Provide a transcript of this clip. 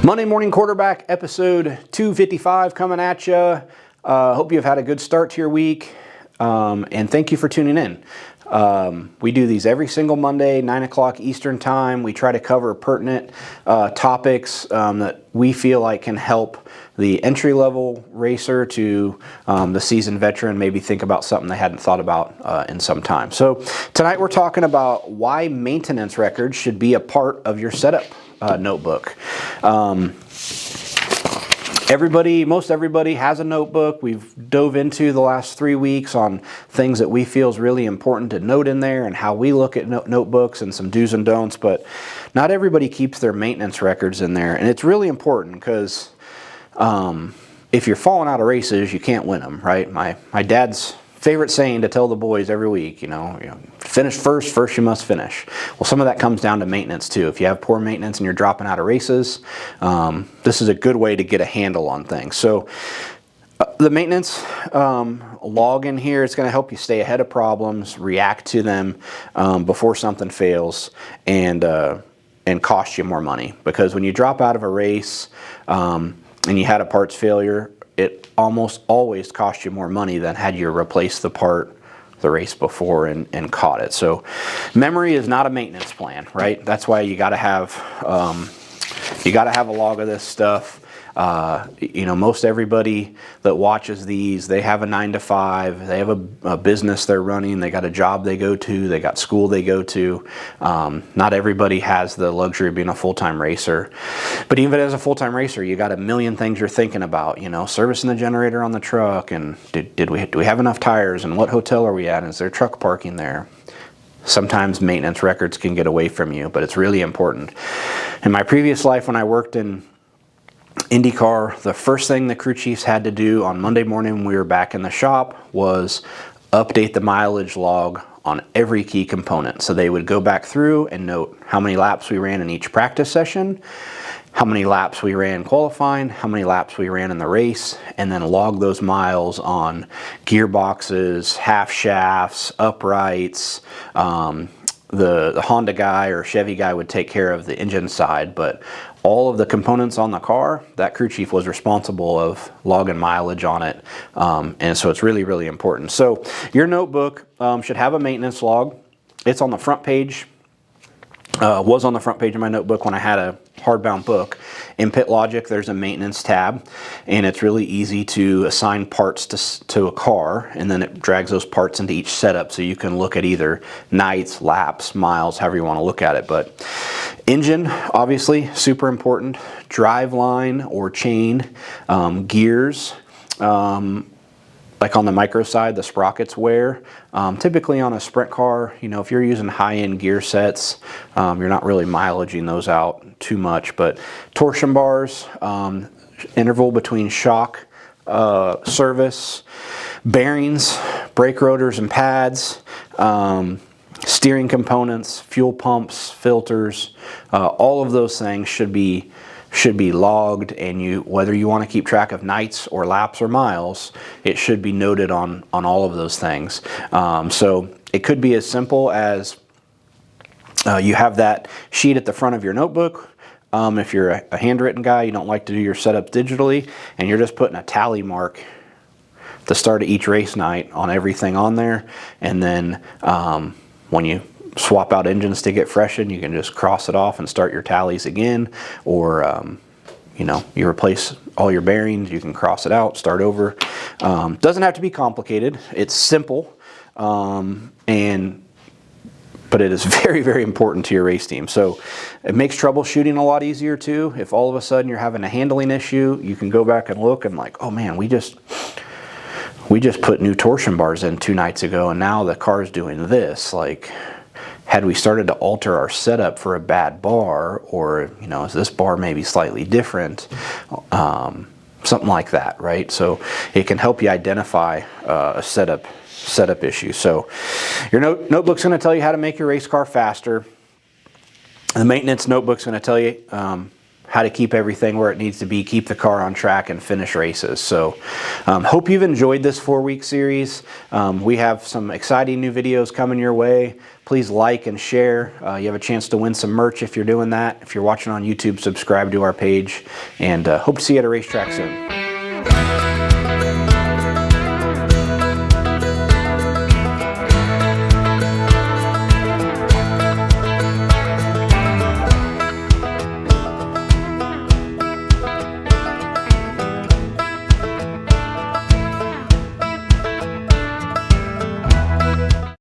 Monday Morning Quarterback, episode 255 coming at you. Hope you've had a good start to your week, and thank you for tuning in. We do these every single Monday, 9 o'clock Eastern Time. We try to cover pertinent topics that we feel like can help the entry-level racer to the seasoned veteran maybe think about something they hadn't thought about in some time. So tonight we're talking about why maintenance records should be a part of your setup notebook. Most everybody has a notebook. We've dove into the last 3 weeks on things that we feel is really important to note in there and how we look at notebooks and some do's and don'ts, but not everybody keeps their maintenance records in there. And it's really important because if you're falling out of races, you can't win them, right? My dad's favorite saying to tell the boys every week, you know, finish first you must finish. Well, some of that comes down to maintenance too. If you have poor maintenance and you're dropping out of races, this is a good way to get a handle on things. So the maintenance log in here is going to help you stay ahead of problems, react to them before something fails, and cost you more money. Because when you drop out of a race and you had a parts failure, it almost always costs you more money than had you replaced the part the race before and caught it. So memory is not a maintenance plan, right? That's why you got to have a log of this stuff. Most everybody that watches these, they have a 9 to 5, they have a business they're running, they got a job they go to, they got school they go to. Not everybody has the luxury of being a full-time racer. But even as a full-time racer, you got a million things you're thinking about, servicing the generator on the truck, and do we have enough tires, and what hotel are we at, and is there truck parking there? Sometimes maintenance records can get away from you, but it's really important. In my previous life, when I worked in IndyCar, the first thing the crew chiefs had to do on Monday morning when we were back in the shop was update the mileage log on every key component. So they would go back through and note how many laps we ran in each practice session, how many laps we ran qualifying, how many laps we ran in the race, and then log those miles on gearboxes, half shafts, uprights. The Honda guy or Chevy guy would take care of the engine side, but all of the components on the car, that crew chief was responsible of logging mileage on it. And so it's really, really important. So your notebook should have a maintenance log. It's on the front page. Was on the front page of my notebook when I had a hardbound book. In Pit Logic, there's a maintenance tab, and it's really easy to assign parts to a car, and then it drags those parts into each setup, so you can look at either nights, laps, miles, however you want to look at it. But engine, obviously, super important. Drive line or chain, gears. Like on the micro side, the sprockets wear. Typically on a sprint car, if you're using high-end gear sets, you're not really mileaging those out too much. But torsion bars, interval between shock service, bearings, brake rotors and pads, steering components, fuel pumps, filters, all of those things should be logged, and whether you want to keep track of nights or laps or miles, it should be noted on all of those things. So it could be as simple as you have that sheet at the front of your notebook. If you're a handwritten guy, you don't like to do your setup digitally, and you're just putting a tally mark at the start of each race night on everything on there, and then when you swap out engines to get freshened, you can just cross it off and start your tallies again. Or you replace all your bearings, you can cross it out, start over. Doesn't have to be complicated. It's simple, but it is very, very important to your race team. So it makes troubleshooting a lot easier too. If all of a sudden you're having a handling issue, you can go back and look and like, oh man, we just put new torsion bars in 2 nights ago, and now the car's doing this. Like, had we started to alter our setup for a bad bar, or is this bar maybe slightly different, something like that, right? So it can help you identify a setup issue. So your notebook's going to tell you how to make your race car faster. The maintenance notebook's going to tell you how to keep everything where it needs to be, keep the car on track, and finish races. So hope you've enjoyed this 4-week series. We have some exciting new videos coming your way. Please like and share. You have a chance to win some merch if you're doing that. If you're watching on YouTube, subscribe to our page, and hope to see you at a racetrack soon.